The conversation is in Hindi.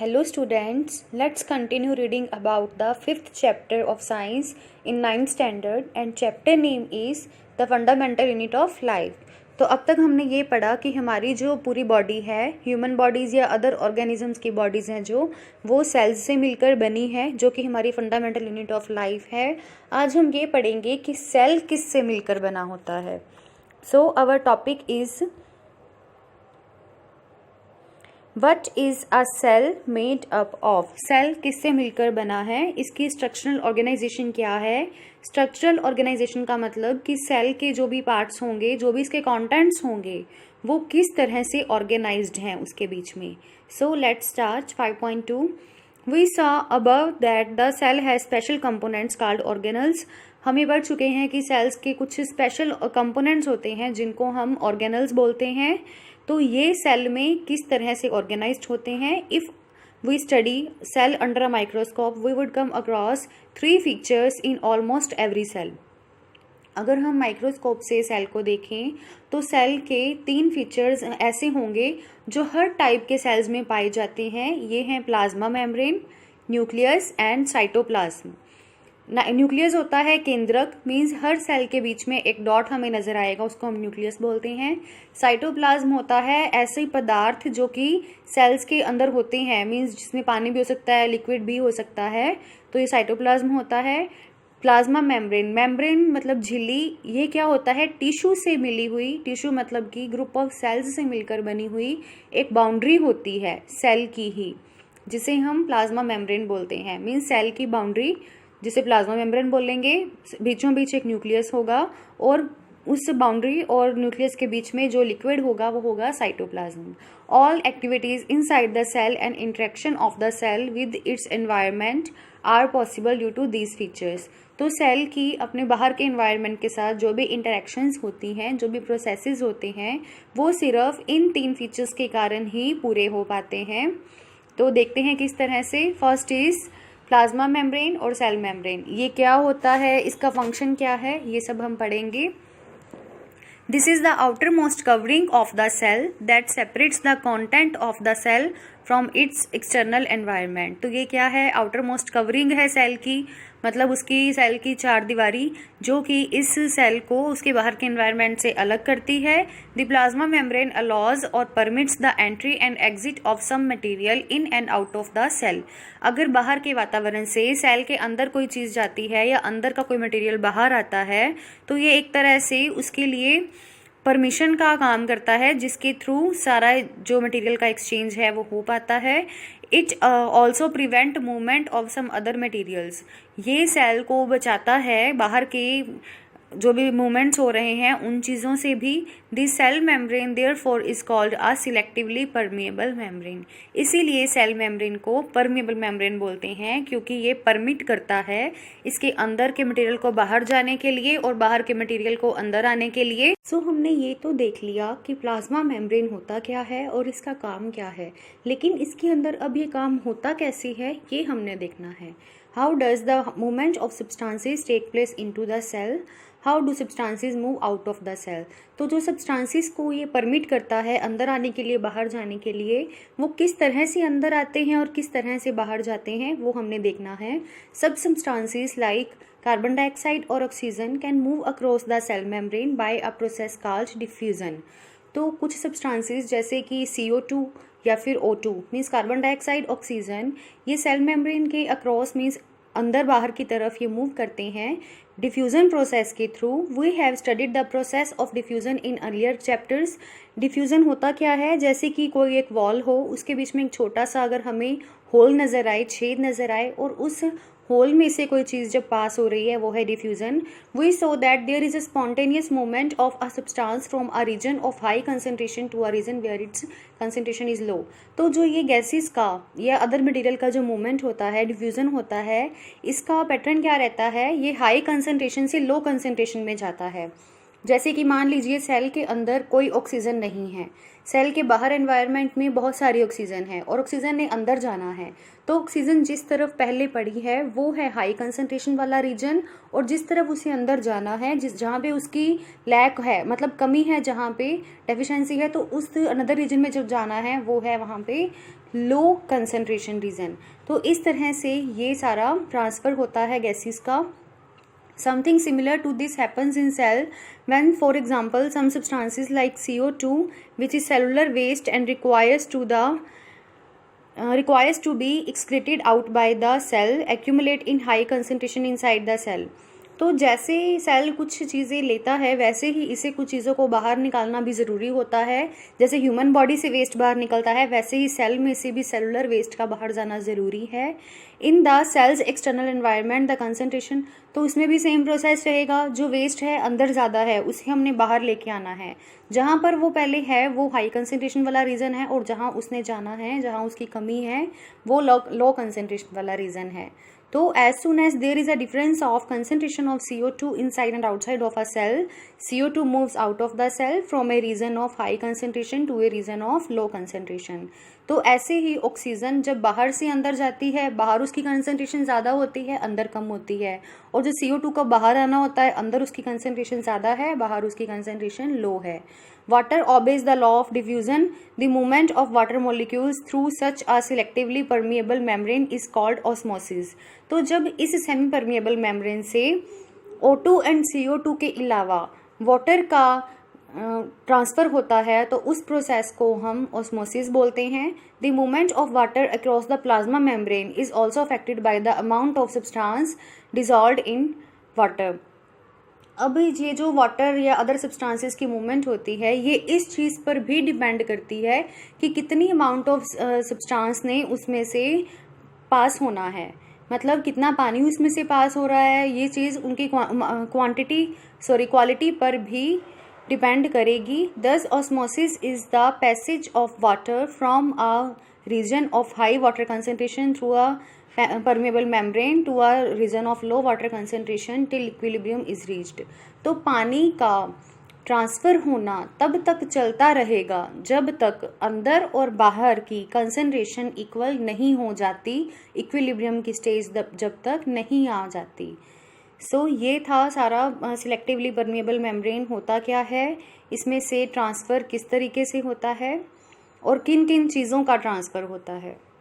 Hello students, let's continue reading about the 5th chapter of science in 9th standard and chapter name is the fundamental unit of life. तो अब तक हमने ये पढ़ा कि हमारी जो पूरी बॉडी है, ह्यूमन बॉडीज़ या अदर ऑर्गेनिजम्स की बॉडीज़ हैं जो वो सेल्स से मिलकर बनी है, जो कि हमारी फंडामेंटल यूनिट ऑफ लाइफ है. आज हम ये पढ़ेंगे कि सेल किससे मिलकर बना होता है. So our topic is what is a cell made up of. Cell किससे मिलकर बना है, इसकी स्ट्रक्चरल ऑर्गेनाइजेशन क्या है. स्ट्रक्चरल ऑर्गेनाइजेशन का मतलब कि सेल के जो भी पार्ट्स होंगे, जो भी इसके कंटेंट्स होंगे, वो किस तरह से ऑर्गेनाइज्ड हैं उसके बीच में. So let's start 5.2. We saw above that the cell has special components called organelles. हम ये पढ़ चुके हैं कि सेल्स के कुछ स्पेशल कंपोनेंट्स होते हैं जिनको हम ऑर्गेनल्स बोलते हैं. तो ये सेल में किस तरह से ऑर्गेनाइज्ड होते हैं. If we study cell under a microscope we would come across 3 features in almost every cell. अगर हम माइक्रोस्कोप से सेल को देखें तो सेल के 3 फीचर्स ऐसे होंगे जो हर टाइप के सेल्स में पाए जाते हैं. ये हैं plasma membrane, nucleus and cytoplasm. Nucleus होता है केंद्रक, मीन्स हर सेल के बीच में एक डॉट हमें नजर आएगा, उसको हम न्यूक्लियस बोलते हैं. साइटोप्लाज्म होता है ऐसे पदार्थ जो कि सेल्स के अंदर होते हैं, मीन्स जिसमें पानी भी हो सकता है, लिक्विड भी हो सकता है, तो ये साइटोप्लाज्म होता है. प्लाज्मा मेम्ब्रेन, मेम्ब्रेन मतलब झिल्ली, ये क्या होता है, टिश्यू से मिली हुई, टिश्यू मतलब कि ग्रुप ऑफ सेल्स से मिलकर बनी हुई एक बाउंड्री होती है सेल की ही, जिसे हम प्लाज्मा मेम्ब्रेन बोलते हैं. मीन्स सेल की बाउंड्री जिसे प्लाज्मा मेम्ब्रेन बोलेंगे, बीचों बीच एक न्यूक्लियस होगा और उस बाउंड्री और न्यूक्लियस के बीच में जो लिक्विड होगा वो होगा cytoplasm. All activities inside the cell and interaction of the cell with its environment are possible due to these features. तो सेल की अपने बाहर के एनवायरनमेंट के साथ जो भी इंटरेक्शंस होती हैं, जो भी प्रोसेसेस होते हैं, वो सिर्फ इन 3 फीचर्स के कारण ही पूरे हो पाते हैं. तो देखते हैं किस तरह से. फर्स्ट इज प्लाज्मा मेम्ब्रेन और सेल मेम्ब्रेन. ये क्या होता है, इसका फंक्शन क्या है, ये सब हम पढ़ेंगे. This is the outer most covering of the cell that separates the content of the cell from its external environment. तो ये क्या है, आउटर मोस्ट कवरिंग है सेल की, मतलब उसकी सेल की 4 दीवारी जो कि इस सेल को उसके बाहर के एनवायरनमेंट से अलग करती है. द प्लाज्मा मेम्ब्रेन अलाउज और permits the entry and exit of some material in and out of the cell. अगर बाहर के वातावरण से सेल के अंदर कोई चीज़ जाती है या अंदर का कोई मटेरियल बाहर आता है, तो ये एक तरह से उसके लिए परमिशन का काम करता है, जिसके थ्रू सारा जो मटेरियल का एक्सचेंज है वो हो पाता है. It also prevent movement of some other materials. ये सेल को बचाता है बाहर के जो भी मूवमेंट्स हो रहे हैं उन चीज़ों से भी. This cell membrane therefore is called a selectively permeable membrane. इसीलिए सेल मेम्ब्रेन को परमिएबल मेम्ब्रेन बोलते हैं, क्योंकि ये परमिट करता है इसके अंदर के मटेरियल को बाहर जाने के लिए और बाहर के मटेरियल को अंदर आने के लिए. सो हमने ये तो देख लिया कि प्लाज्मा मेम्ब्रेन होता क्या है और इसका काम क्या है, लेकिन इसके अंदर अब ये काम होता कैसे है ये हमने देखना है. How does the movement of substances take place into the cell. How do substances move out of the cell. तो जो सब्सटेंसेस को ये परमिट करता है अंदर आने के लिए, बाहर जाने के लिए, वो किस तरह से अंदर आते हैं और किस तरह से बाहर जाते हैं वो हमने देखना है. सब सब्सटेंसेस लाइक कार्बन डाइऑक्साइड और oxygen can move across the cell membrane by a process called diffusion. तो कुछ सब्सटेंसेस जैसे कि CO2 या फिर O2 means carbon dioxide, oxygen, ये सेल मेम्ब्रेन के अक्रॉस मीन्स अंदर बाहर की तरफ ये मूव करते हैं डिफ्यूज़न प्रोसेस के through. We have studied the process of diffusion in earlier chapters. Diffusion होता क्या है, जैसे कि कोई एक वॉल हो, उसके बीच में एक छोटा सा अगर हमें होल नज़र आए, छेद नज़र आए, और उस होल में से कोई चीज़ जब पास हो रही है वो है diffusion. We saw that there is a spontaneous movement of a substance from a region of high concentration to a region where its concentration is low. तो जो ये गैसेस का या अदर मटेरियल का जो मूवमेंट होता है, डिफ्यूज़न होता है, इसका पैटर्न क्या रहता है, ये हाई कंसंट्रेशन से लो कंसंट्रेशन में जाता है. जैसे कि मान लीजिए सेल के अंदर कोई ऑक्सीजन नहीं है, सेल के बाहर एनवायरनमेंट में बहुत सारी ऑक्सीजन है और ऑक्सीजन ने अंदर जाना है, तो ऑक्सीजन जिस तरफ पहले पड़ी है वो है हाई कंसंट्रेशन वाला रीजन, और जिस तरफ उसे अंदर जाना है, जहाँ पे उसकी लैक है, मतलब कमी है, जहाँ पे डेफिशिएंसी है, तो उस अनदर रीजन में जब जाना है वो है वहाँ पे लो कंसंट्रेशन रीजन। तो इस तरह से ये सारा ट्रांसफ़र होता है गैसेस का। Something similar to this happens in cell when, for example, some substances like CO2, which is cellular waste and requires to be excreted out by the cell, accumulate in high concentration inside the cell. तो जैसे सेल कुछ चीज़ें लेता है वैसे ही इसे कुछ चीज़ों को बाहर निकालना भी ज़रूरी होता है। जैसे ह्यूमन बॉडी से वेस्ट बाहर निकलता है वैसे ही सेल में से भी सेलुलर वेस्ट का बाहर जाना ज़रूरी है। In the cell's external environment the concentration, तो इसमें भी सेम प्रोसेस रहेगा। जो वेस्ट है अंदर ज़्यादा है उसे हमने बाहर लेके आना है, जहाँ पर वो पहले है वो हाई कंसंट्रेशन वाला रीजन है, और जहाँ उसने जाना है, जहाँ उसकी कमी है, वो लो कंसंट्रेशन वाला रीजन है। तो as soon as there is a difference of concentration of CO2 inside and outside of a cell, CO2 moves out of the cell from a region of high concentration to a region of low concentration. तो ऐसे ही ऑक्सीजन जब बाहर से अंदर जाती है, बाहर उसकी कंसंट्रेशन ज़्यादा होती है, अंदर कम होती है, और जो CO2 का बाहर आना होता है, अंदर उसकी कंसंट्रेशन ज़्यादा है, बाहर उसकी कंसंट्रेशन लो है। Water obeys the law of diffusion. The movement of water molecules through such a selectively permeable membrane is called osmosis. तो जब इस सेमी परमिएबल मेम्ब्रेन से O2 एंड CO2 के अलावा वाटर का ट्रांसफ़र होता है तो उस प्रोसेस को हम ऑस्मोसिस बोलते हैं। The movement of water across the plasma membrane is also affected by the amount of substance dissolved in water. अब ये जो वाटर या अदर सब्सटेंसेस की मूवमेंट होती है ये इस चीज़ पर भी डिपेंड करती है कि कितनी अमाउंट ऑफ सब्सटेंस ने उसमें से पास होना है, मतलब कितना पानी उसमें से पास हो रहा है। ये चीज़ उनकी क्वालिटी पर भी डिपेंड करेगी। Thus osmosis is the passage of water from a region of high water concentration through a permeable membrane to a region of low water concentration till equilibrium is reached। तो पानी का ट्रांसफ़र होना तब तक चलता रहेगा जब तक अंदर और बाहर की कंसंट्रेशन इक्वल नहीं हो जाती, इक्विलिब्रियम की स्टेज जब तक नहीं आ जाती। सो ये था सारा सिलेक्टिवली परमिएबल मेम्ब्रेन होता क्या है, इसमें से ट्रांसफ़र किस तरीके से होता है और किन किन चीज़ों का ट्रांसफ़र होता है।